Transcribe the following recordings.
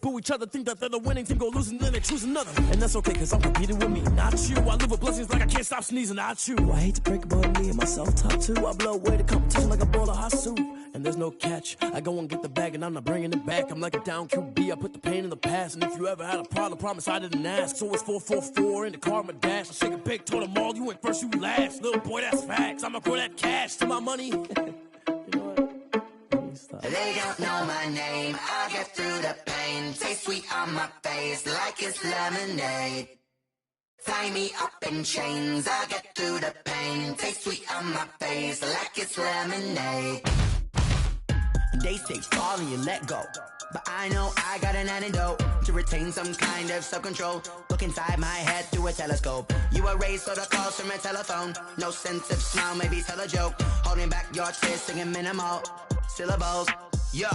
Boo each other, think that they're the winning team, go losing, then they choose another. And that's okay, cause I'm competing with me, not you. I live with blessings like I can't stop sneezing, not you. I hate to break it, but me and myself top two. I blow away the competition like a bowl of hot soup. And there's no catch. I go and get the bag and I'm not bringing it back. I'm like a down QB, I put the pain in the past. And if you ever had a problem, promise I didn't ask. So it's 4-4-4 in the car, my dash. I shake a big, told them all, you went first, you last. Little boy, that's facts. I'ma grow that cash to my money. You know what? They don't know my name, I get through the pain. Taste sweet on my face like it's lemonade. Tie me up in chains, I get through the pain. Taste sweet on my face like it's lemonade. They say fall and you let go, but I know I got an antidote to retain some kind of self-control. Look inside my head through a telescope. You erase all the calls from a telephone. No sense of smile, maybe tell a joke. Holding back your tears, singing minimal syllables. Yeah,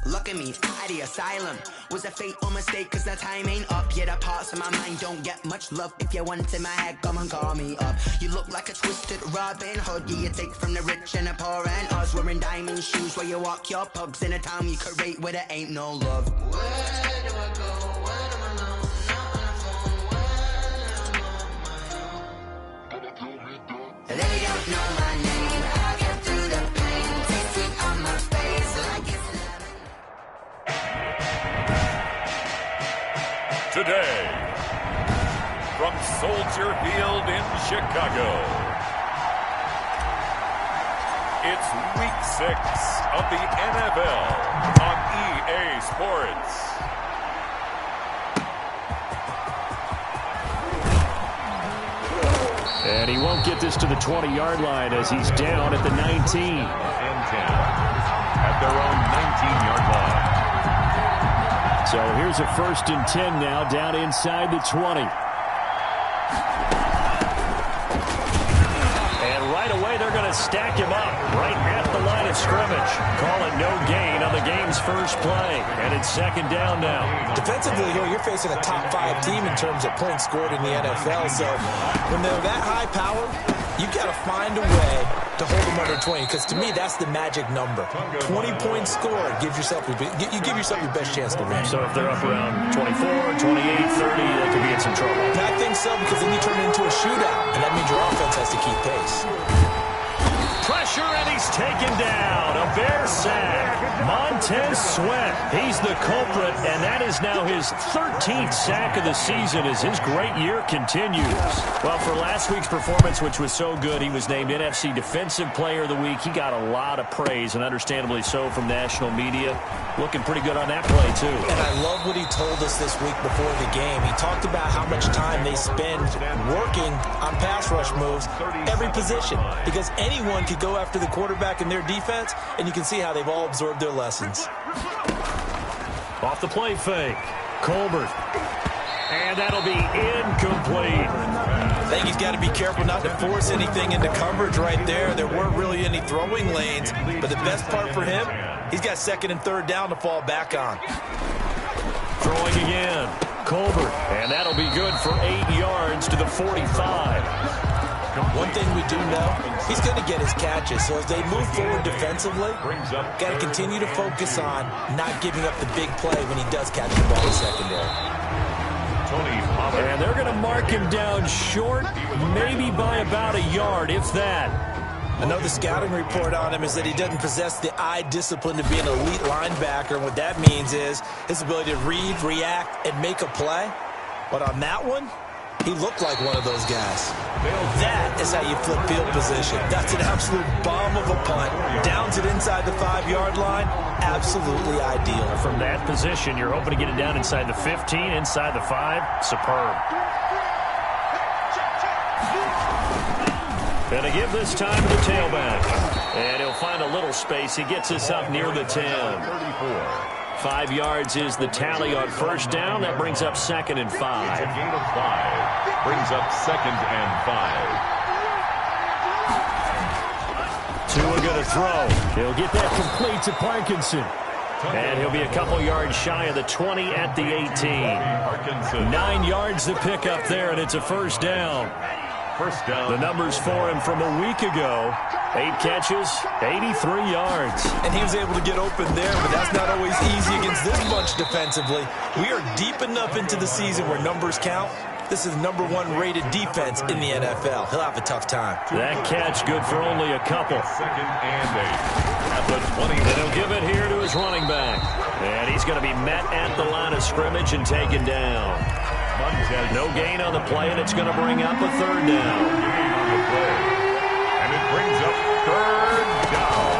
look at me, at the asylum. Was a fate or mistake, cause the time ain't up. Yet the parts of my mind don't get much love. If you want in my head, come and call me up. You look like a twisted Robin Hood. You take from the rich and the poor and us. Wearing diamond shoes where you walk your pugs in a town you create where there ain't no love. Where do I go? When I'm alone, not on the phone. When I'm on my own. They don't know my name. I get through the pain. Taste sweet on my face like it's lemon. Today, from Soldier Field in Chicago, it's Week 6 of the NFL on EA Sports. And he won't get this to the 20-yard line as he's down at the 19. And 10 at their own 19-yard line. So here's a 1st and 10 now, down inside the 20. And right away, they're going to stack him up right at the line of scrimmage. Call it no gain on the game's first play. And it's 2nd down now. Defensively here, you're facing a top 5 team in terms of points scored in the NFL. So when they're that high power, you've got to find a way to hold them under 20, because to me, that's the magic number. 20 points scored, you give yourself your best chance to win. So if they're up around 24, 28, 30, they could be in some trouble. And I think so, because then you turn it into a shootout, and that means your offense has to keep pace. Pressure, and he's taken down. A Bear sack. Montez Sweat, he's the culprit, and that is now his 13th sack of the season as his great year continues. Well, for last week's performance, which was so good, he was named NFC Defensive Player of the Week. He got a lot of praise, and understandably so, from national media. Looking pretty good on that play, too. And I love what he told us this week before the game. He talked about how much time they spend working on pass rush moves, every position, because anyone could go after the quarterback in their defense, and you can see how they've all absorbed their lessons. Off the play fake, Colbert. And that'll be incomplete. I think he's got to be careful not to force anything into coverage right there. There weren't really any throwing lanes, but the best part for him, he's got 2nd and 3rd down to fall back on. Throwing again, Colbert. And that'll be good for 8 yards to the 45. One thing we do know, he's going to get his catches. So as they move forward defensively, got to continue to focus on not giving up the big play when he does catch the ball in secondary. And they're going to mark him down short, maybe by about a yard, if that. I know the scouting report on him is that he doesn't possess the eye discipline to be an elite linebacker. And what that means is his ability to read, react, and make a play. But on that one, he looked like one of those guys. That is how you flip field position. That's an absolute bomb of a punt. Downs it inside the 5-yard line. Absolutely ideal. From that position, you're hoping to get it down inside the 15, inside the 5. Superb. And to give this time to the tailback. And he'll find a little space. He gets us up near the 10. 5 yards is the tally on 1st down. That brings up 2nd and 5. A gain of 5 brings up 2nd and 5. Tua going to throw. He'll get that complete to Parkinson. And he'll be a couple yards shy of the 20 at the 18. 9 yards to pick up there, and it's a 1st down. First down. The numbers for him from a week ago. 8 catches, 83 yards. And he was able to get open there, but that's not always easy against this bunch defensively. We are deep enough into the season where numbers count. This is #1 rated defense in the NFL. He'll have a tough time. That catch good for only a couple. Second and 8. At the 20. And he'll give it here to his running back. And he's going to be met at the line of scrimmage and taken down. No gain on the play, and it's going to bring up a third down. And it brings up third down.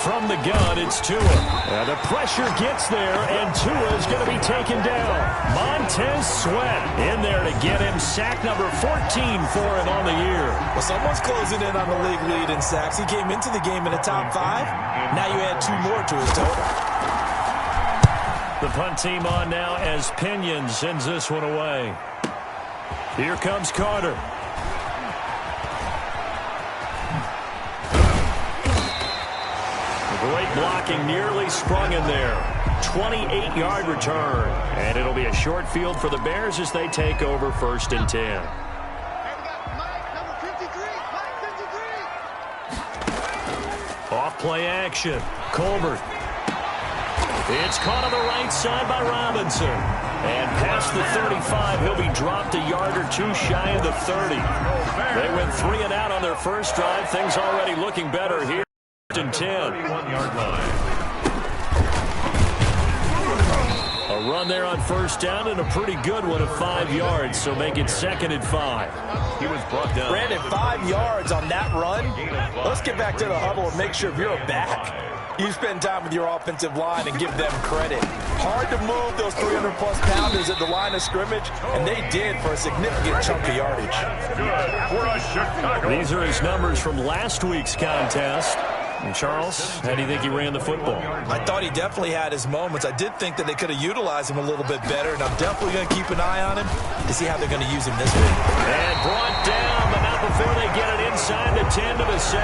From the gun, it's Tua. And the pressure gets there, and Tua is going to be taken down. Montez Sweat in there to get him sack number 14 for him on the year. Well, someone's closing in on the league lead in sacks. He came into the game in the top 5. Now you add 2 more to his total. The punt team on now as Pinion sends this one away. Here comes Carter. Great blocking, nearly sprung in there. 28-yard return. And it'll be a short field for the Bears as they take over 1st and 10. Off play action. Colbert. It's caught on the right side by Robinson. And past the 35, he'll be dropped a yard or 2 shy of the 30. They went 3 and out on their first drive. Things already looking better here. 10. 31-yard line. A run there on 1st down and a pretty good one of 5 yards, so make it 2nd and 5. He was brought down. Brandon, 5 yards on that run. Let's get back to the huddle and make sure if you're a back, you spend time with your offensive line and give them credit. Hard to move those 300-plus pounders at the line of scrimmage, and they did for a significant chunk of yardage. Good for Chicago. These are his numbers from last week's contest. And Charles, how do you think he ran the football? I thought he definitely had his moments. I did think that they could have utilized him a little bit better, and I'm definitely going to keep an eye on him to see how they're going to use him this week. And brought down, but not before they get it inside the 10 to the 7.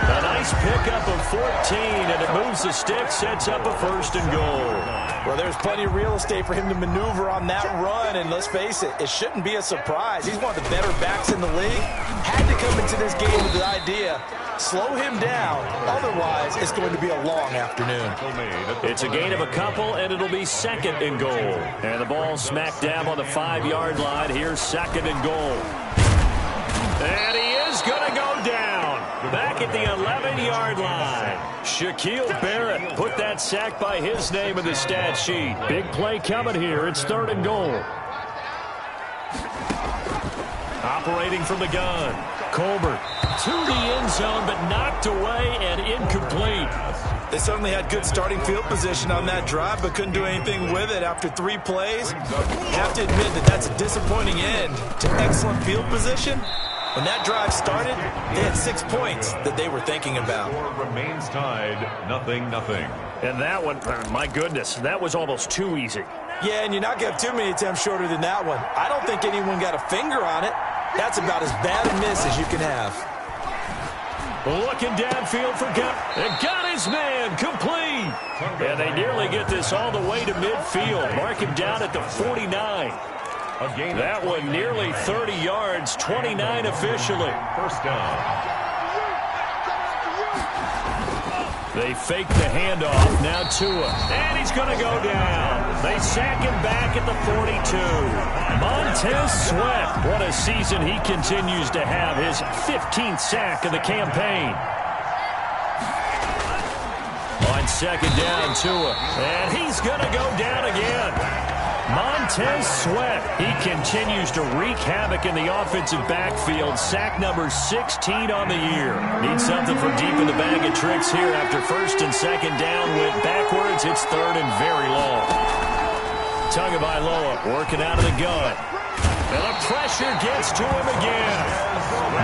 A nice pickup of 14, and it moves the stick, sets up a 1st and goal. Well, there's plenty of real estate for him to maneuver on that run, and let's face it, it shouldn't be a surprise. He's one of the better backs in the league. Had to come into this game with the idea, slow him down, otherwise it's going to be a long afternoon. It's a gain of a couple, and it'll be 2nd and goal. And the ball smack dab on the 5-yard line. Here's 2nd and goal. And he is going to go down. Back at the 11-yard line. Shaquille Barrett put that sack by his name in the stat sheet. Big play coming here. It's 3rd and goal. Operating from the gun. Colbert to the end zone, but knocked away and incomplete. They certainly had good starting field position on that drive, but couldn't do anything with it after 3 plays. Have to admit that that's a disappointing end to excellent field position. When that drive started, they had 6 points that they were thinking about. Score remains tied, 0-0. And that one, my goodness, that was almost too easy. Yeah, and you're not going to have too many attempts shorter than that one. I don't think anyone got a finger on it. That's about as bad a miss as you can have. Looking downfield for Gunn. And got his man complete. And they nearly get this all the way to midfield. Mark him down at the 49. That one nearly 30 yards, 29 officially. 1st down. They fake the handoff. Now Tua. And he's going to go down. They sack him back at the 42. Montez Sweat. What a season he continues to have. His 15th sack of the campaign. On 2nd down, Tua. And he's going to go down again. Montez Sweat. He continues to wreak havoc in the offensive backfield. Sack number 16 on the year. Needs something from deep in the bag of tricks here after 1st and 2nd down. Went backwards. It's 3rd and very long. Tagovailoa working out of the gun. And the pressure gets to him again.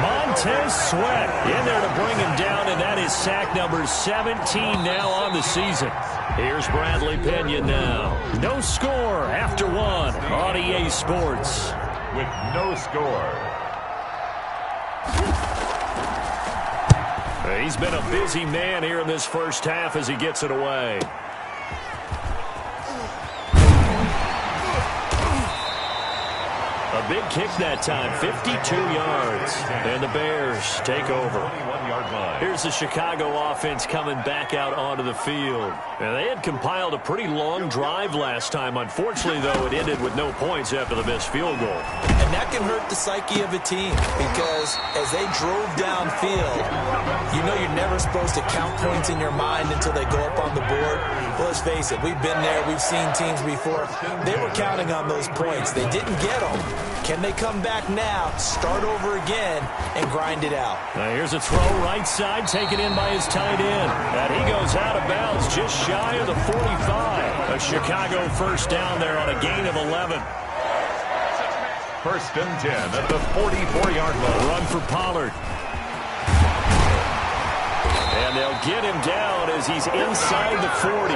Montez Sweat in there to bring him down, and that is sack number 17 now on the season. Here's Bradley Pinion now. No score after 1 on EA Sports. With no score. He's been a busy man here in this first half as he gets it away. A A big kick that time, 52 yards. And the Bears take over. Here's the Chicago offense coming back out onto the field. And they had compiled a pretty long drive last time. Unfortunately, though, it ended with no points after the missed field goal. And that can hurt the psyche of a team because as they drove downfield, you know you're never supposed to count points in your mind until they go up on the board. Well, let's face it, we've been there. We've seen teams before. They were counting on those points. They didn't get them. Can they come back now, start over again, and grind it out? Now here's a throw right side, taken in by his tight end. And he goes out of bounds just shy of the 45. A Chicago first down there on a gain of 11. First and 10 at the 44-yard line. Run for Pollard. And they'll get him down as he's inside the 40.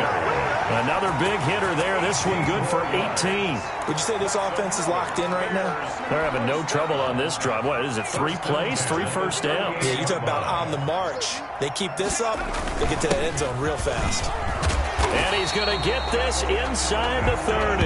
Another big hitter there. This one good for 18. Would you say this offense is locked in right now? They're having no trouble on this drive. What is it, 3 plays, 3 first downs? Yeah, you talk about on the march. They keep this up, they get to that end zone real fast. And he's going to get this inside the 30.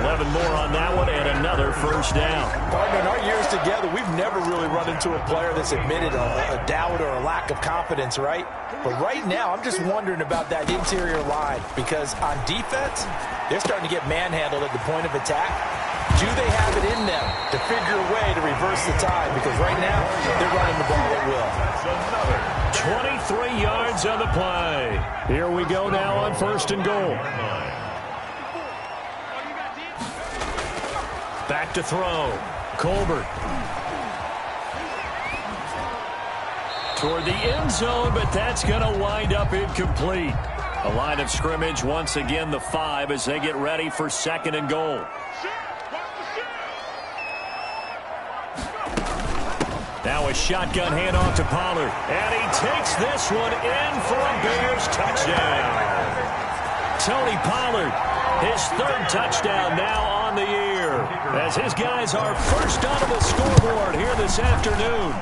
11 more on that one and another first down. Partner, in our years together, we've never really run into a player that's admitted a doubt or a lack of confidence, right? But right now, I'm just wondering about that interior line because on defense, they're starting to get manhandled at the point of attack. Do they have it in them to figure a way to reverse the tide? Because right now, they're running the ball at will. 23 yards on the play. Here we go now on first and goal. Back to throw. Colbert. Toward the end zone, but that's going to wind up incomplete. A line of scrimmage, once again the 5 as they get ready for second and goal. Now a shotgun handoff to Pollard. And he takes this one in for a Bears touchdown. Tony Pollard, his 3rd touchdown now on the year. As his guys are first onto the scoreboard here this afternoon.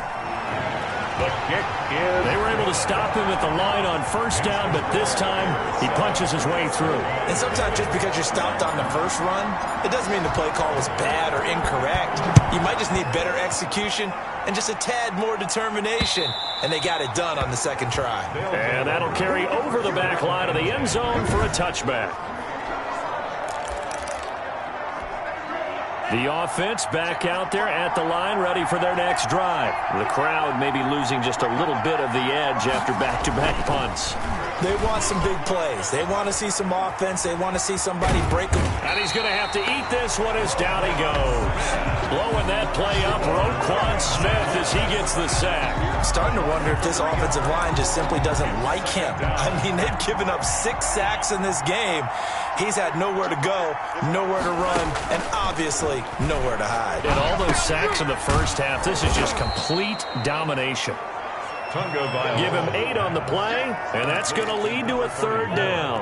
The kick is... They were able to stop him at the line on first down, but this time he punches his way through. And sometimes just because you're stopped on the first run, it doesn't mean the play call was bad or incorrect. You might just need better execution and just a tad more determination. And they got it done on the second try. And that'll carry over the back line of the end zone for a touchback. The offense back out there at the line, ready for their next drive. The crowd may be losing just a little bit of the edge after back-to-back punts. They want some big plays. They want to see some offense. They want to see somebody break them. And he's going to have to eat this one as down he goes. Blowing that play up, Roquan Smith as he gets the sack. I'm starting to wonder if this offensive line just simply doesn't like him. I mean, they've given up 6 sacks in this game. He's had nowhere to go, nowhere to run, and obviously nowhere to hide. And all those sacks in the first half, this is just complete domination. Give him 8 on the play, and that's going to lead to a 3rd down.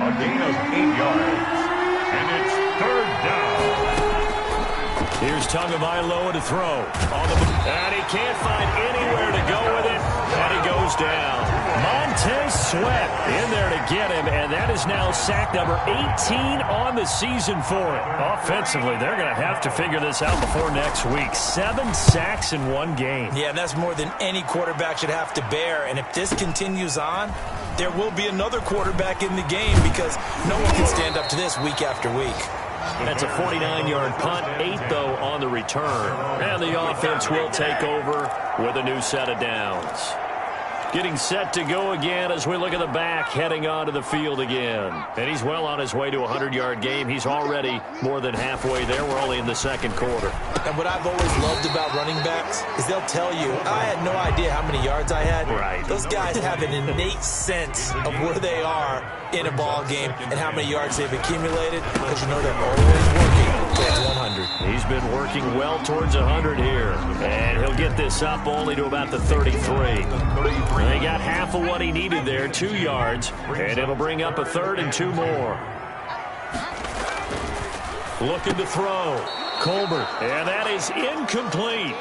A gain of 8 yards, and it's 3rd down. Here's Tagovailoa to throw. And he can't find anywhere to go with it, and he goes down. Montez Sweat in there to get him, and that is now sack number 18 on the season for it. Offensively, they're going to have to figure this out before next week. 7 sacks in 1 game. Yeah, and that's more than any quarterback should have to bear. And if this continues on, there will be another quarterback in the game because no one can stand up to this week after week. That's a 49-yard punt, 8, though, on the return. And the offense will take over with a new set of downs. Getting set to go again as we look at the back, heading onto the field again. And he's well on his way to a 100-yard game. He's already more than halfway there. We're only in the second quarter. And what I've always loved about running backs is they'll tell you, I had no idea how many yards I had. Right. Those guys have an innate sense of where they are in a ball game and how many yards they've accumulated because you know they're always working towards 100. He's been working well towards 100 here. And he'll get this up only to about the 33. They got half of what he needed there, 2 yards, and it'll bring up a 3rd and 2 more. Looking to throw. Colbert, and that is incomplete.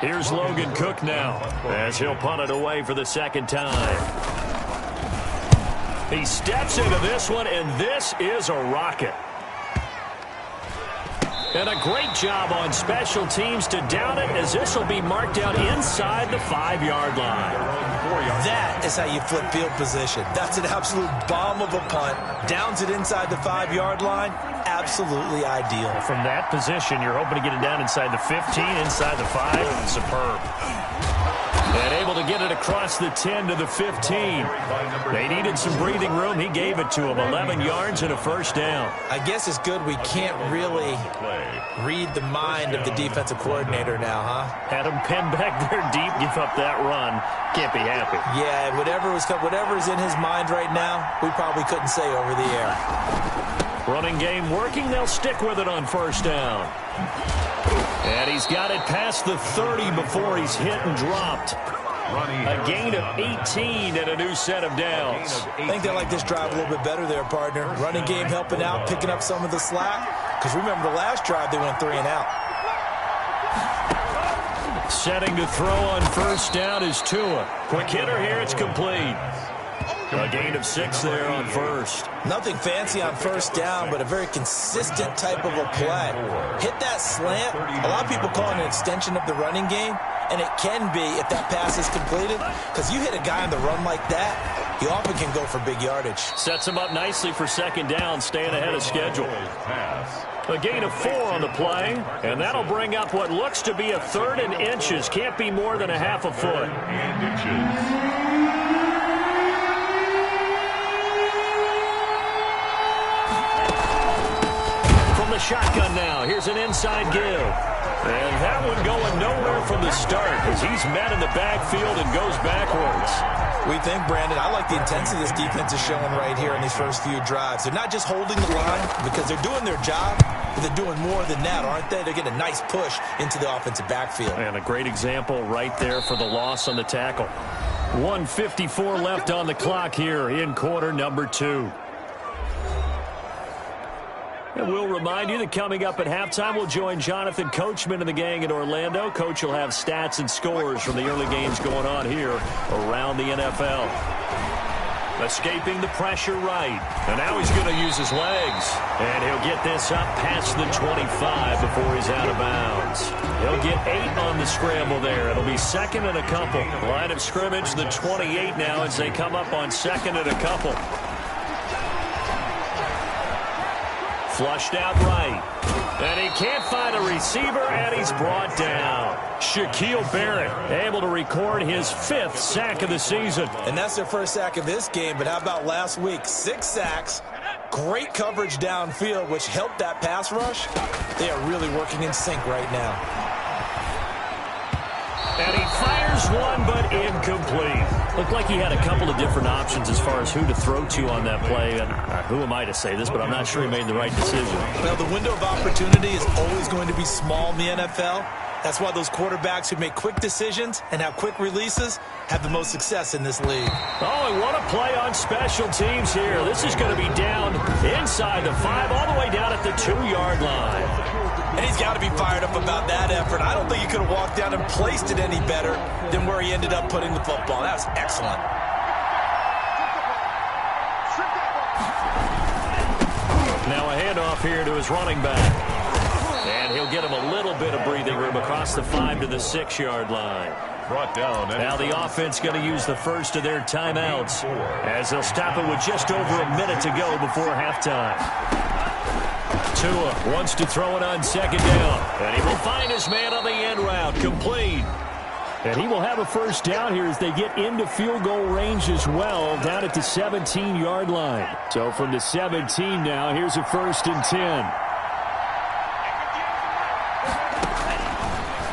Here's Logan Cook now as he'll punt it away for the 2nd time. He steps into this one, and this is a rocket. And a great job on special teams to down it, as this will be marked out inside the 5-yard line. That is how you flip field position. That's an absolute bomb of a punt. Downs it inside the 5-yard line. Absolutely ideal. From that position, you're hoping to get it down inside the 15, inside the 5. Superb. And able to get it across the 10 to the 15. They needed some breathing room. He gave it to them. 11 yards and a first down. I guess it's good we can't really read the mind of the defensive coordinator now, huh? Had him pinned back there deep, give up that run. Can't be happy. Yeah, whatever is in his mind right now, we probably couldn't say over the air. Running game working. They'll stick with it on first down. And he's got it past the 30 before he's hit and dropped. A gain of 18 and a new set of downs. I think they like this drive a little bit better there, partner. Running game helping out, picking up some of the slack. Because remember the last drive, they went 3 and out. Setting to throw on first down is Tua. Quick hitter here, it's complete. A gain of 6 there on first. Nothing fancy on first down, but a very consistent type of a play. Hit that slant. A lot of people call it an extension of the running game, and it can be if that pass is completed, because you hit a guy on the run like that, he often can go for big yardage. Sets him up nicely for second down, staying ahead of schedule. A gain of 4 on the play, and that'll bring up what looks to be a 3rd and inches. Can't be more than a half a foot. The shotgun now. Here's an inside give. And that one going nowhere from the start as he's met in the backfield and goes backwards. We think, Brandon, I like the intensity this defense is showing right here in these first few drives. They're not just holding the line because they're doing their job, but they're doing more than that, aren't they? They're getting a nice push into the offensive backfield. And a great example right there for the loss on the tackle. 1:54 left on the clock here in quarter number 2. And we'll remind you that coming up at halftime, we'll join Jonathan Coachman and the gang in Orlando. Coach will have stats and scores from the early games going on here around the NFL. Escaping the pressure right. And now he's going to use his legs. And he'll get this up past the 25 before he's out of bounds. He'll get 8 on the scramble there. It'll be second and a couple. Line of scrimmage, the 28 now as they come up on second and a couple. Flushed out right. And he can't find a receiver, and he's brought down. Shaquille Barrett able to record his 5th sack of the season. And that's their first sack of this game, but how about last week? 6 sacks, great coverage downfield, which helped that pass rush. They are really working in sync right now. And he fires one, but incomplete. Looked like he had a couple of different options as far as who to throw to on that play. And who am I to say this, but I'm not sure he made the right decision. Well, the window of opportunity is always going to be small in the NFL. That's why those quarterbacks who make quick decisions and have quick releases have the most success in this league. Oh, and what a play on special teams here. This is going to be down inside the 5, all the way down at the 2-yard line. And he's got to be fired up about that effort. I don't think he could have walked down and placed it any better than where he ended up putting the football. That was excellent. Now a handoff here to his running back. And he'll get him a little bit of breathing room across the 5 to the 6-yard line. Brought down. Now the offense going to use the first of their timeouts as they'll stop it with just over a minute to go before halftime. Tua wants to throw it on second down. And he will find his man on the end route. Complete. And he will have a first down here as they get into field goal range as well, down at the 17-yard line. So from the 17 now, here's a 1st and 10.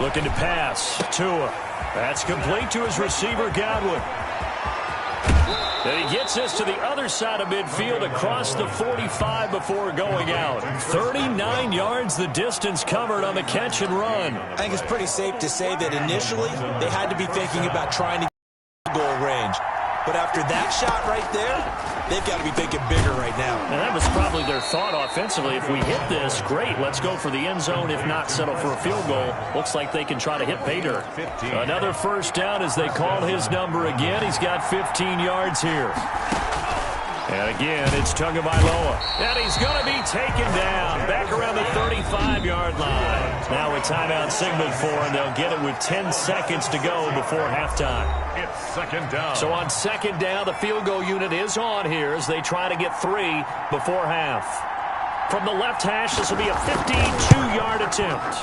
Looking to pass. Tua. That's complete to his receiver, Godwin. And he gets us to the other side of midfield across the 45 before going out. 39 yards the distance covered on the catch and run. I think it's pretty safe to say that initially they had to be thinking about trying to get goal range. But after that shot right there, they've got to be thinking bigger right now. And that was probably their thought offensively. If we hit this, great. Let's go for the end zone. If not, settle for a field goal. Looks like they can try to hit pay dirt. Another first down as they call his number again. He's got 15 yards here. And again, it's Tagovailoa. And he's going to be taken down back around the 35-yard line. Now a timeout signal for him. They'll get it with 10 seconds to go before halftime. It's second down. So on second down, the field goal unit is on here as they try to get 3 before half. From the left hash, this will be a 52-yard attempt.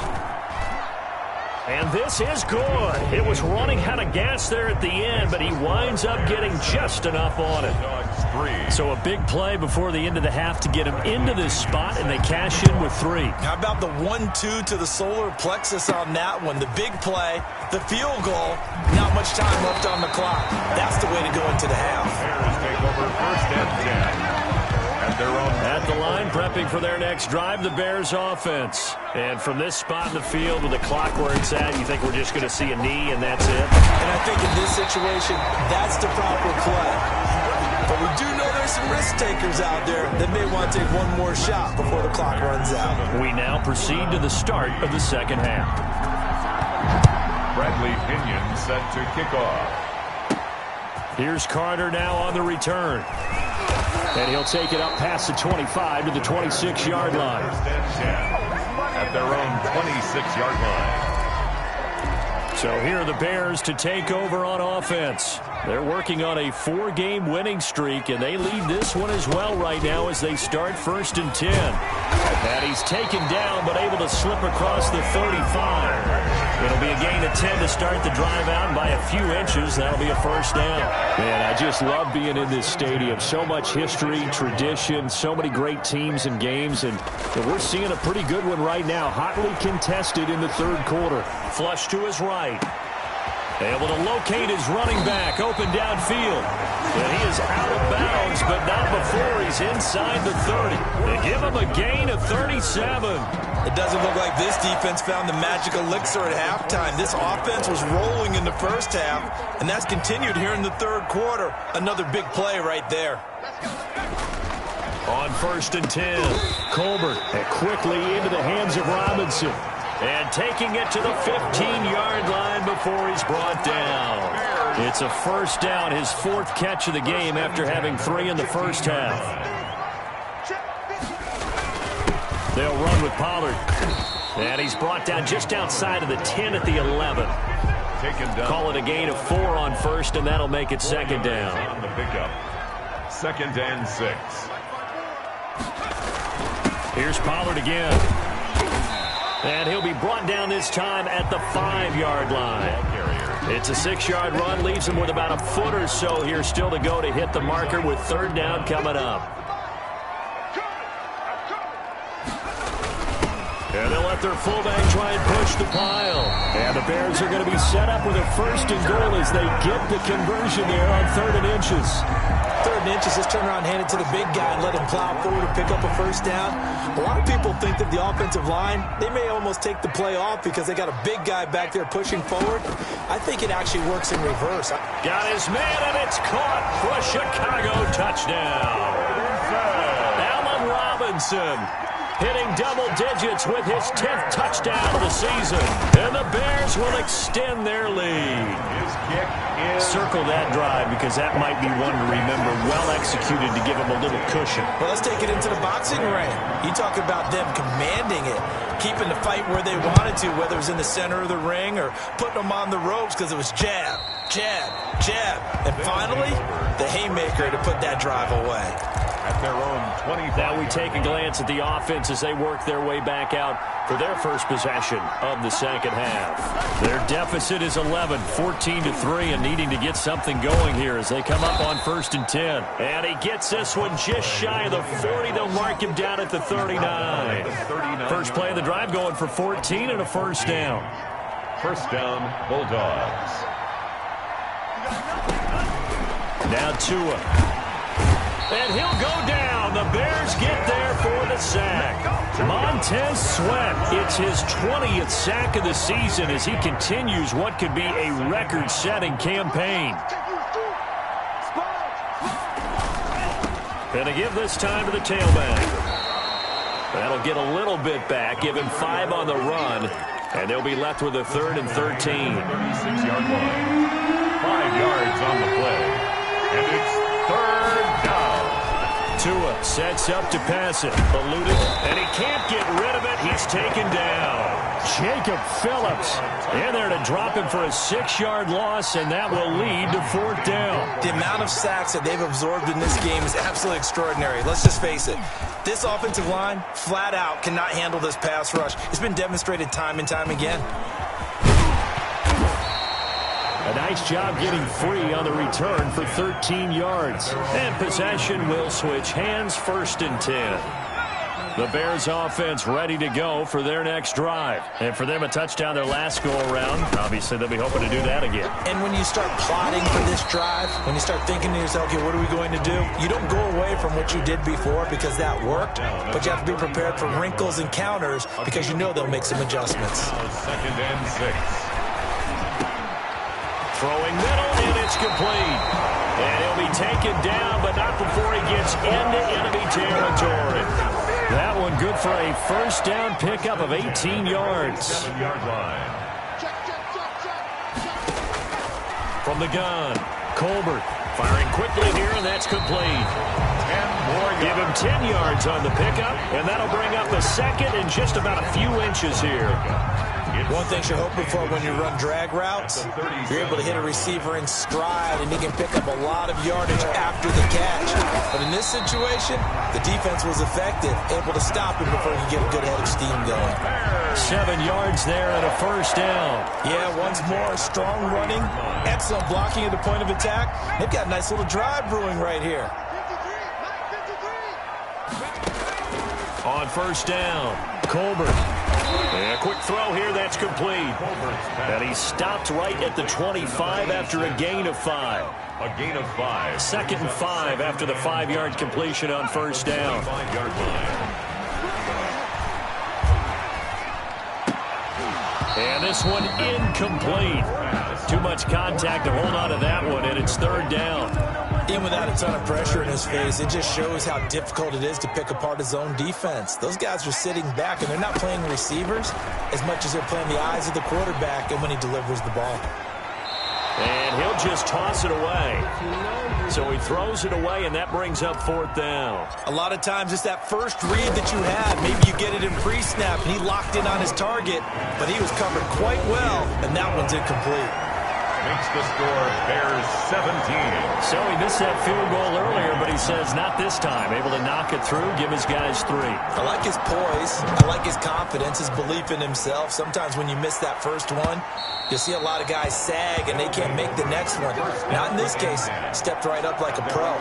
And this is good. It was running out of gas there at the end, but he winds up getting just enough on it. So a big play before the end of the half to get him into this spot, and they cash in with 3. How about the 1-2 to the solar plexus on that one? The big play, the field goal, not much time left on the clock. That's the way to go into the half. Bears take over first and 10. At the line, prepping for their next drive, the Bears offense. And from this spot in the field with the clock where it's at, you think we're just going to see a knee and that's it? And I think in this situation, that's the proper play. But we do know there's some risk takers out there that may want to take one more shot before the clock runs out. We now proceed to the start of the second half. Bradley Pinion set to kick off. Here's Carter now on the return. And he'll take it up past the 25 to the 26-yard line. At their own 26-yard line. So here are the Bears to take over on offense. They're working on a 4-game winning streak, and they lead this one as well right now as they start first and 10. And he's taken down, but able to slip across the 35. It'll be a gain of 10 to start the drive out, and by a few inches, that'll be a first down. Man, I just love being in this stadium. So much history, tradition, so many great teams and games, and we're seeing a pretty good one right now, hotly contested in the third quarter. Flush to his right. Able to locate his running back, open downfield. And he is out of bounds, but not before he's inside the 30. They give him a gain of 37. It doesn't look like this defense found the magic elixir at halftime. This offense was rolling in the first half, and that's continued here in the third quarter. Another big play right there. On first and 10, Colbert quickly into the hands of Robinson. And taking it to the 15-yard line before he's brought down. It's a first down, his 4th catch of the game after having 3 in the first half. They'll run with Pollard. And he's brought down just outside of the 10 at the 11. Call it a gain of 4 on first, and that'll make it second down. On the pickup. Second and 6. Here's Pollard again. And he'll be brought down this time at the 5-yard line. It's a 6-yard run, leaves him with about a foot or so here still to go to hit the marker with third down coming up. And they'll let their fullback try and push the pile. And the Bears are going to be set up with a first and goal as they get the conversion there on 3rd and inches. 3rd and inches, just turn around, hand it to the big guy and let him plow forward and pick up a first down. A lot of people think that the offensive line, they may almost take the play off because they got a big guy back there pushing forward. I think it actually works in reverse. Got his man, and it's caught for a Chicago touchdown. Allen Robinson hitting double digits with his 10th touchdown of the season. And the Bears will extend their lead. His kick is... Circle that drive because that might be one to remember. Well executed to give him a little cushion. Well, let's take it into the boxing ring. You talk about them commanding it, keeping the fight where they wanted to, whether it was in the center of the ring or putting them on the ropes because it was jab, jab, jab. And finally, the haymaker to put that drive away. At their own 25. Now we take a glance at the offense as they work their way back out for their first possession of the second half. Their deficit is 11, 14-3, and needing to get something going here as they come up on first and 10. And he gets this one just shy of the 40. They'll mark him down at the 39. First play of the drive going for 14 and a first down. First down, Bulldogs. Now Tua. And he'll go down. The Bears get there for the sack. Montez Sweat, it's his 20th sack of the season as he continues what could be a record-setting campaign. And to give this time to the tailback. That'll get a little bit back, give him 5 on the run, and they'll be left with a 3rd and 13. 36-yard line. 5 yards on the play. And it's third down. Tua sets up to pass it. Eluded, and he can't get rid of it. He's taken down. Jacob Phillips in there to drop him for a 6-yard loss, and that will lead to 4th down. The amount of sacks that they've absorbed in this game is absolutely extraordinary. Let's just face it. This offensive line, flat out, cannot handle this pass rush. It's been demonstrated time and time again. A nice job getting free on the return for 13 yards. And possession will switch hands, 1st and 10. The Bears offense ready to go for their next drive. And for them, a touchdown their last go-around. Obviously, they'll be hoping to do that again. And when you start plotting for this drive, when you start thinking to yourself, okay, what are we going to do? You don't go away from what you did before because that worked, but you have to be prepared for wrinkles and counters because you know they'll make some adjustments. 2nd and 6. Throwing middle, and it's complete. And he'll be taken down, but not before he gets into enemy territory. That one good for a 1st down pickup of 18 yards. From the gun, Colbert firing quickly here, and that's complete. Give him 10 yards on the pickup, and that'll bring up the 2nd in just about a few inches here. One thing you're hoping for when you run drag routes, you're able to hit a receiver in stride, and he can pick up a lot of yardage after the catch. But in this situation, the defense was effective, able to stop him before he could get a good head of steam going. 7 yards there and a 1st down. Yeah, once more, strong running, excellent blocking at the point of attack. They've got a nice little drive brewing right here. On 1st down, Colbert. And a quick throw here, that's complete. And he stopped right at the 25 after a gain of 5. A gain of 5. 2nd and 5 after the 5-yard completion on 1st down. 5-yard line. And this one incomplete. Too much contact to hold on to that one, and it's 3rd down. In without a ton of pressure in his face, it just shows how difficult it is to pick apart his own defense. Those guys are sitting back, and they're not playing receivers as much as they're playing the eyes of the quarterback and when he delivers the ball. And he'll just toss it away. So he throws it away, and that brings up 4th down. A lot of times it's that first read that you had. Maybe you get it in pre-snap, and he locked in on his target, but he was covered quite well, and that one's incomplete. Makes the score Bears 17. So he missed that field goal earlier, but he says not this time. Able to knock it through, give his guys 3. I like his poise. I like his confidence, his belief in himself. Sometimes when you miss that first one, you'll see a lot of guys sag, and they can't make the next one. Not in this case. Stepped right up like a pro.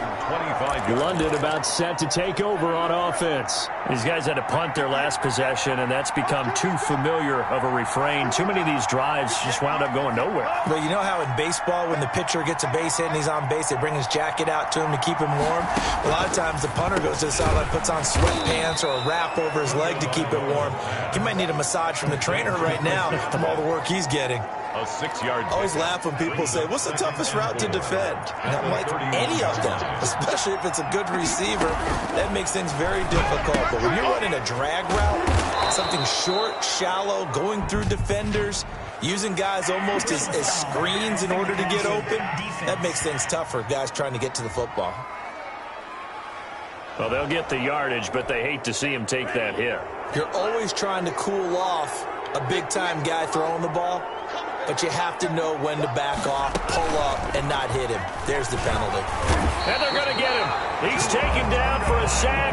London about set to take over on offense. These guys had to punt their last possession, and that's become too familiar of a refrain. Too many of these drives just wound up going nowhere. But you know how in baseball, when the pitcher gets a base hit and he's on base, they bring his jacket out to him to keep him warm? A lot of times the punter goes to the sideline, puts on sweatpants or a wrap over his leg to keep it warm. He might need a massage from the trainer right now from all the work he's getting. A 6-yard. I always laugh when people say, what's the toughest route to defend? And I'm like, any of them, especially if it's a good receiver. That makes things very difficult. But when you're running a drag route, something short, shallow, going through defenders, using guys almost as screens in order to get open, that makes things tough for guys trying to get to the football. Well, they'll get the yardage, but they hate to see him take that hit. You're always trying to cool off a big-time guy throwing the ball, but you have to know when to back off, pull up, and not hit him. There's the penalty. And they're going to get him. He's taken down for a sack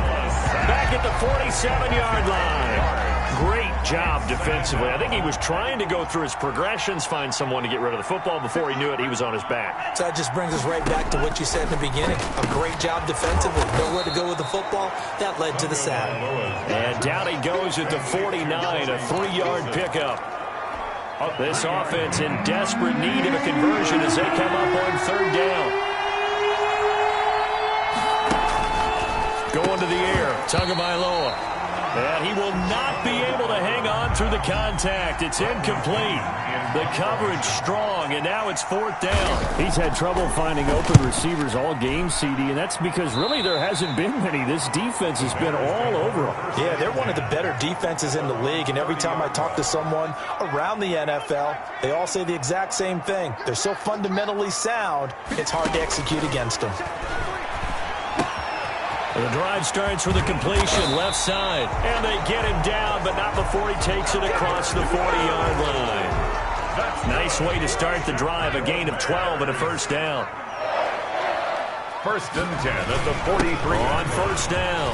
back at the 47-yard line. Great job defensively. I think he was trying to go through his progressions, find someone to get rid of the football. Before he knew it, he was on his back. So that just brings us right back to what you said in the beginning. A great job defensively. Nowhere to go with the football. That led to the sack. And down he goes at the 49, a 3-yard pickup. This offense in desperate need of a conversion as they come up on 3rd down. Going to the air, Tagovailoa. And he will not be able to hang on through the contact. It's incomplete. The coverage strong, and now it's 4th down. He's had trouble finding open receivers all game, CD, and that's because really there hasn't been many. This defense has been all over them. Yeah, they're one of the better defenses in the league, and every time I talk to someone around the NFL, they all say the exact same thing. They're so fundamentally sound, it's hard to execute against them. The drive starts with a completion left side. And they get him down, but not before he takes it across the 40-yard line. Nice way to start the drive. A gain of 12 and a first down. 1st and 10 at the 43. On first down,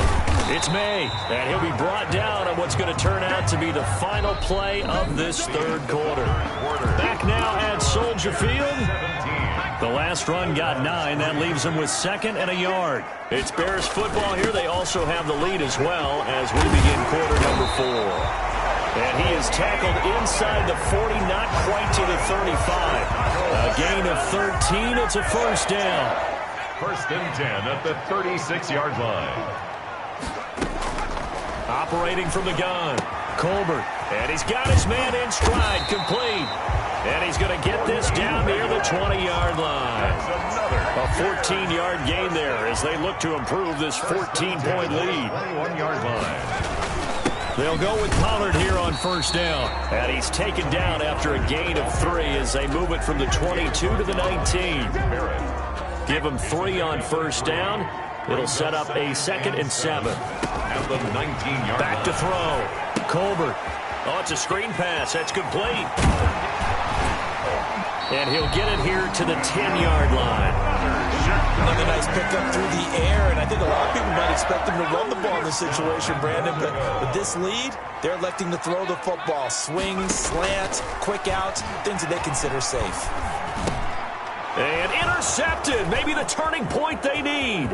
it's May. And he'll be brought down on what's going to turn out to be the final play of this third quarter. Back now at Soldier Field. The last run got 9. That leaves them with 2nd and a yard. It's Bears football here. They also have the lead as well as we begin quarter number 4. And he is tackled inside the 40, not quite to the 35. A gain of 13. It's a first down. 1st and 10 at the 36-yard line. Operating from the gun, Colbert. And he's got his man in stride, complete. And he's going to get this down near the 20-yard line. A 14-yard gain there as they look to improve this 14-point lead. 21-yard line. They'll go with Pollard here on first down. And he's taken down after a gain of 3 as they move it from the 22 to the 19. Give him 3 on first down. It'll set up a 2nd and 7. At the 19-yard Back to throw. Colbert. Oh, it's a screen pass. That's complete. And he'll get it here to the 10-yard line. Another nice pickup through the air, and I think a lot of people might expect him to run the ball in this situation, Brandon, but with this lead, they're electing to throw the football. Swings, slants, quick outs, things that they consider safe. And intercepted. Maybe the turning point they need.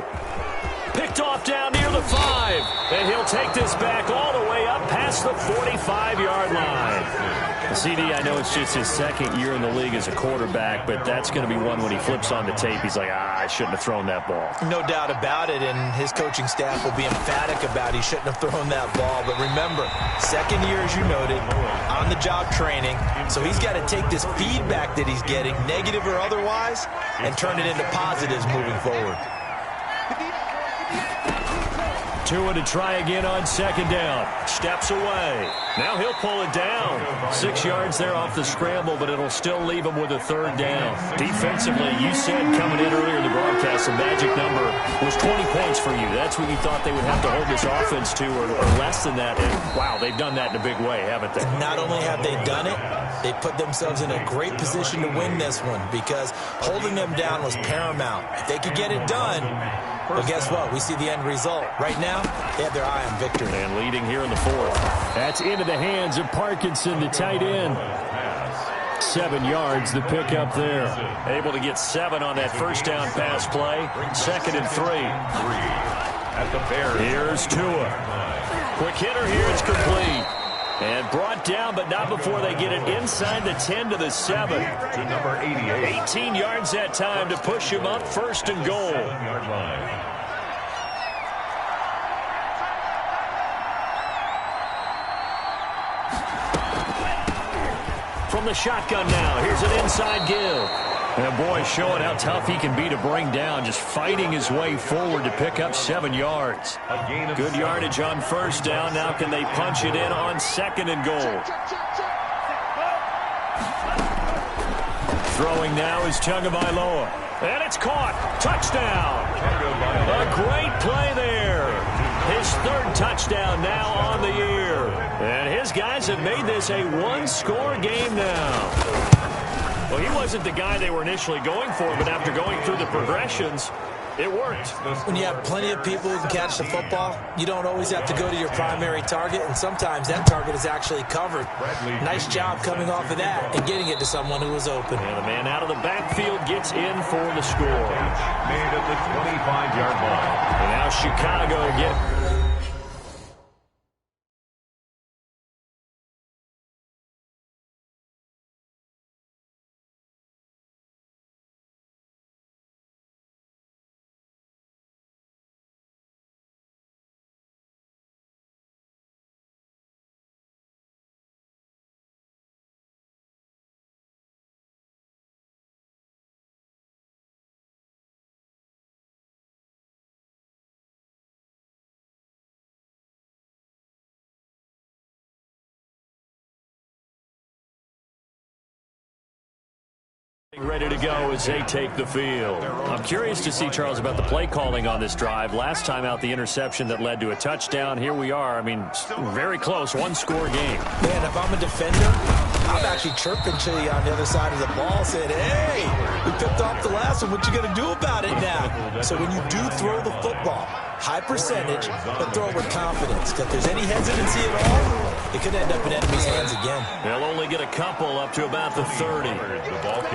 Picked off down near the 5. And he'll take this back all the way up past the 45-yard line. CD, I know it's just his 2nd year in the league as a quarterback, but that's going to be one when he flips on the tape. He's like, I shouldn't have thrown that ball. No doubt about it, and his coaching staff will be emphatic about he shouldn't have thrown that ball. But remember, 2nd year, as you noted, on-the-job training. So he's got to take this feedback that he's getting, negative or otherwise, and turn it into positives moving forward. Tua to try again on 2nd down. Steps away. Now he'll pull it down. 6 yards there off the scramble, but it'll still leave him with a 3rd down. Defensively, you said coming in earlier in the broadcast, the magic number was 20 points for you. That's what you thought they would have to hold this offense to, or less than that. And wow, they've done that in a big way, haven't they? Not only have they done it, they put themselves in a great position to win this one because holding them down was paramount. If they could get it done, well, guess what? We see the end result. Right now, they have their eye on victory. And leading here in the 4th. That's into the hands of Parkinson, the tight end. 7 yards, the pickup there. Able to get 7 on that first down pass play. 2nd and 3. At the Bears. Here's Tua. Quick hitter here. It's complete. And brought down, but not before they get it inside the 10 to the 7. To number 88. 18 yards that time to push him up 1st and goal. 7-yard line. From the shotgun now, here's an inside give. And boy, showing how tough he can be to bring down, just fighting his way forward to pick up 7 yards. Good yardage on first down. Now can they punch it in on 2nd and goal? Throwing now is Tagovailoa. And it's caught. Touchdown. A great play there. His 3rd touchdown now on the year. And his guys have made this a 1-score game now. Well, he wasn't the guy they were initially going for, but after going through the progressions, it worked. When you have plenty of people who can catch the football, you don't always have to go to your primary target, and sometimes that target is actually covered. Nice job coming off of that and getting it to someone who was open. And the man out of the backfield gets in for the score. Made at the 25-yard line. And now Chicago get Ready to go as they take the field. I'm curious to see, Charles, about the play calling on this drive. Last time out, the interception that led to a touchdown. Here we are. I mean, very close, one-score game. Man, if I'm a defender, I'm actually chirping to you on the other side of the ball, saying, hey, we picked off the last one. What you going to do about it now? So when you do throw the football, high percentage, but throw it with confidence. If there's any hesitancy at all, it could end up in enemy's hands again. They'll only get a couple up to about the 30.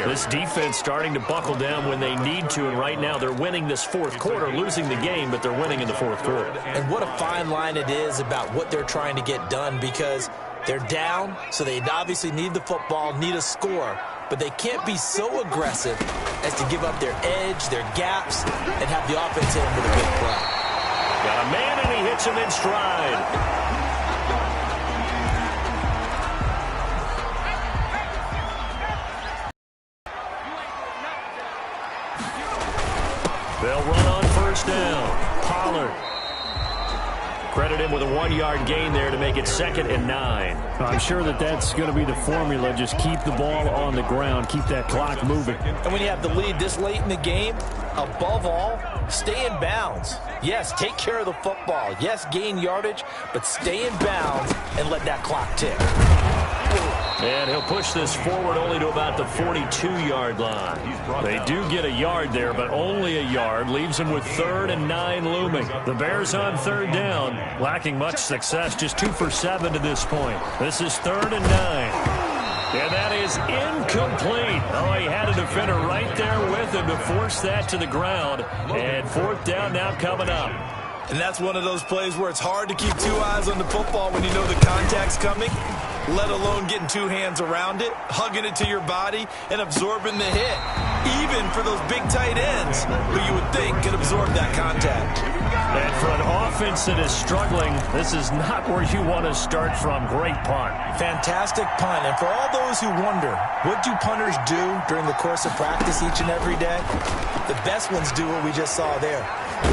This defense starting to buckle down when they need to, and right now they're winning this fourth quarter, losing the game, but they're winning in the fourth quarter. And what a fine line it is about what they're trying to get done, because they're down, so they obviously need the football, need a score, but they can't be so aggressive as to give up their edge, their gaps, and have the offense hit them with a big play. Got a man, and he hits him in stride. They'll run on first down. Pollard. Credit him with a 1-yard gain there to make it 2nd and 9. I'm sure that's going to be the formula. Just keep the ball on the ground. Keep that clock moving. And when you have the lead this late in the game, above all, stay in bounds. Yes, take care of the football. Yes, gain yardage, but stay in bounds and let that clock tick. And he'll push this forward only to about the 42-yard line. They do get a yard there, but only a yard. Leaves them with 3rd and 9 looming. The Bears on 3rd down. Lacking much success, just 2 for 7 to this point. This is 3rd and 9. And that is incomplete. Oh, he had a defender right there with him to force that to the ground. And 4th down now coming up. And that's one of those plays where it's hard to keep 2 eyes on the football when you know the contact's coming, let alone getting 2 hands around it, hugging it to your body, and absorbing the hit. Even for those big tight ends who you would think could absorb that contact. And for an offense that is struggling, this is not where you want to start from. Great punt. Fantastic punt. And for all those who wonder, what do punters do during the course of practice each and every day? The best ones do what we just saw there.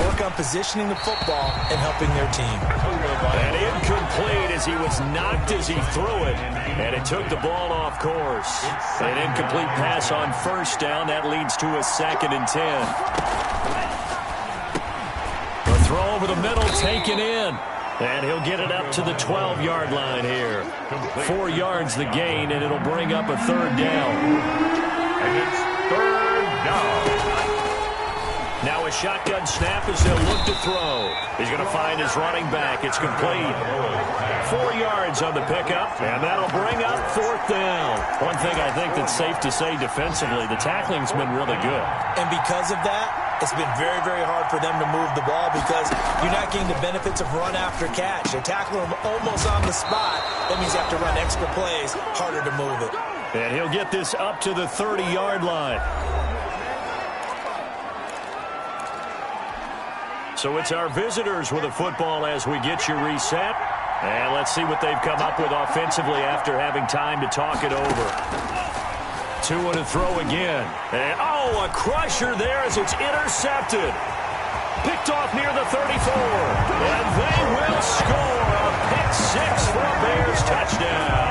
Work on positioning the football and helping their team. And incomplete as he was knocked as he threw it. And it took the ball off course. An incomplete pass on first down. That leads to a 2nd and 10. The throw over the middle taken in. And he'll get it up to the 12-yard line here. 4 yards the gain, and it'll bring up a 3rd down. And it's 3rd down. Now a shotgun snap as they'll look to throw. He's going to find his running back. It's complete. 4 yards on the pickup, and that'll bring up 4th down. One thing I think that's safe to say defensively, the tackling's been really good. And because of that, it's been very, very hard for them to move the ball because you're not getting the benefits of run after catch. They're tackling them almost on the spot. That means you have to run extra plays, harder to move it. And he'll get this up to the 30-yard line. So it's our visitors with a football as we get you reset. And let's see what they've come up with offensively after having time to talk it over. 2 to throw again. And, oh, a crusher there as it's intercepted. Picked off near the 34. And they will score a pick 6 for a Bears touchdown.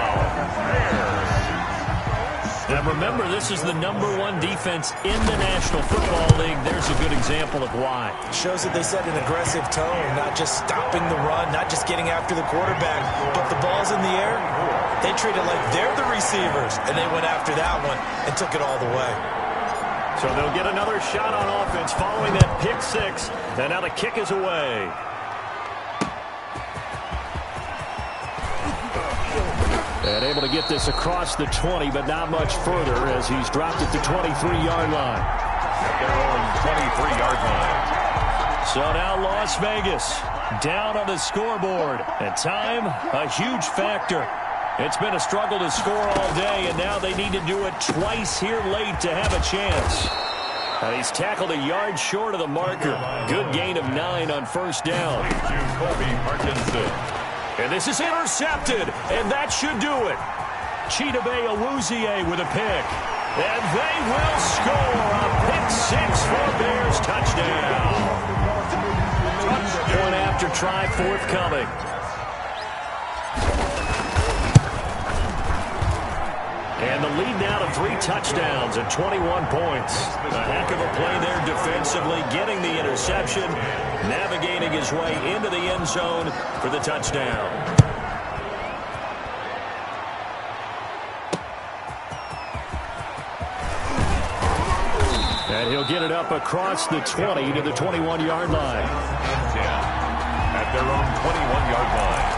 And remember, this is the #1 defense in the National Football League. There's a good example of why. Shows that they set an aggressive tone, not just stopping the run, not just getting after the quarterback, but the ball's in the air. They treat it like they're the receivers, and they went after that one and took it all the way. So they'll get another shot on offense following that pick 6, and now the kick is away. And able to get this across the 20, but not much further as he's dropped at the 23-yard line. At their own 23-yard line. So now Las Vegas down on the scoreboard. And time, a huge factor. It's been a struggle to score all day, and now they need to do it twice here late to have a chance. And he's tackled a yard short of the marker. Good gain of 9 on first down. And this is intercepted, and that should do it. Chidobe Awuzie with a pick. And they will score a pick 6 for a Bears touchdown. Point after try forthcoming. And the lead now to 3 touchdowns and 21 points. A heck of a play there defensively, getting the interception, navigating his way into the end zone for the touchdown. And he'll get it up across the 20 to the 21-yard line. At their own 21-yard line.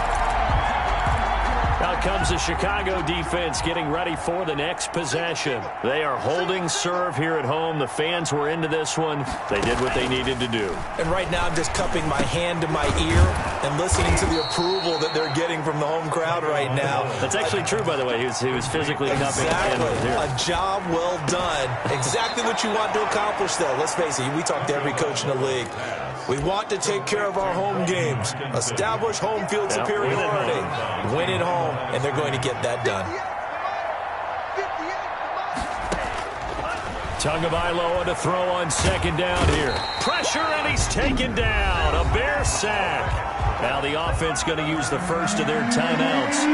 Out comes the Chicago defense getting ready for the next possession. They are holding serve here at home. The fans were into this one. They did what they needed to do. And right now I'm just cupping my hand to my ear and listening to the approval that they're getting from the home crowd right now. That's actually true, by the way. He was physically cupping the hand here. A job well done. Exactly what you want to accomplish, though. Let's face it, we talk to every coach in the league. We want to take care of our home games, establish home field superiority, win at home, and they're going to get that done. Tagovailoa to throw on second down here. Pressure, and he's taken down. A Bear sack. Now the offense going to use the first of their timeouts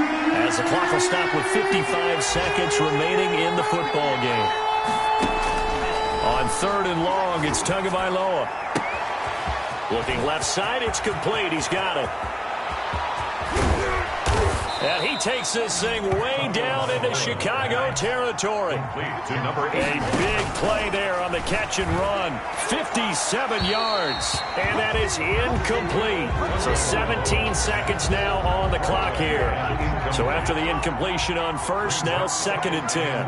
as the clock will stop with 55 seconds remaining in the football game. On 3rd and long, it's Tagovailoa. Looking left side, it's complete. He's got it. And he takes this thing way down into Chicago territory. A big play there on the catch and run. 57 yards. And that is incomplete. So 17 seconds now on the clock here. So after the incompletion on first, now 2nd and 10.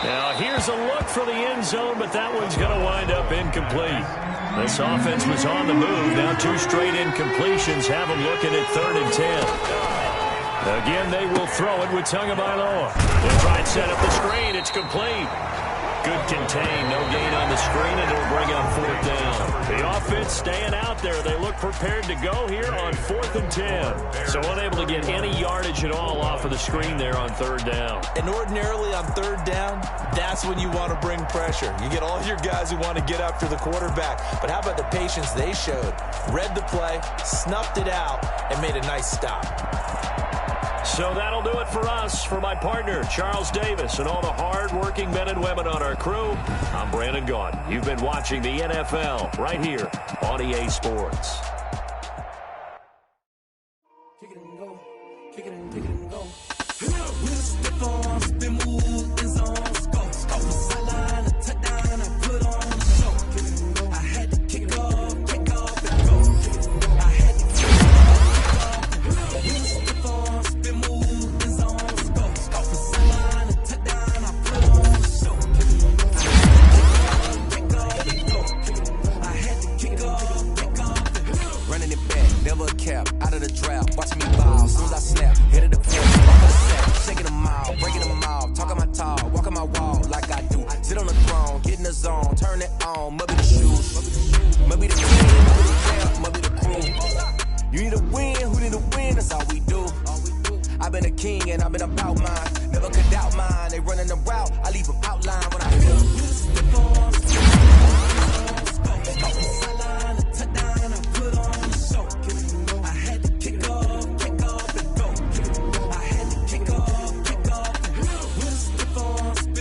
Now here's a look for the end zone, but that one's going to wind up incomplete. This offense was on the move. Now 2 straight incompletions have them looking at 3rd and 10. Again, they will throw it with Tagovailoa. They try and set up the screen. It's complete. Good contain. No gain on the screen, and it'll bring up 4th down. The offense staying out there. They look prepared to go here on 4th and 10. So unable to get any yardage at all off of the screen there on 3rd down. And ordinarily on 3rd down, that's when you want to bring pressure. You get all your guys who want to get after the quarterback. But how about the patience they showed? Read the play, snuffed it out, and made a nice stop. So that'll do it for us. For my partner, Charles Davis, and all the hard-working men and women on our crew, I'm Brandon Gaudin. You've been watching the NFL right here on EA Sports. Kick it and go. Kick it and go. With a stiff arm, spin move, in zone, score. Off the sideline, a touchdown, I put on the show. I had to kick off and go. I had to kick off and go. With a stiff arm, spin move, in zone, score. Off the sideline, a touchdown, I put on the show. I had to kick off and go. Running it back, never a cap, out of the draft. Watching me ball, soon as I snap, hit of the field, off of the sack, shaking them out, breaking them out, talking my talk, walking my wall like I do. Sit on the throne, get in the zone, turn it on, must be the shoes, must be the team, must be the camp, must be the crew. You need a win, who need a win, that's all we do. I've been a king and I've been about mine, never could doubt mine. They running the route, I leave them outline,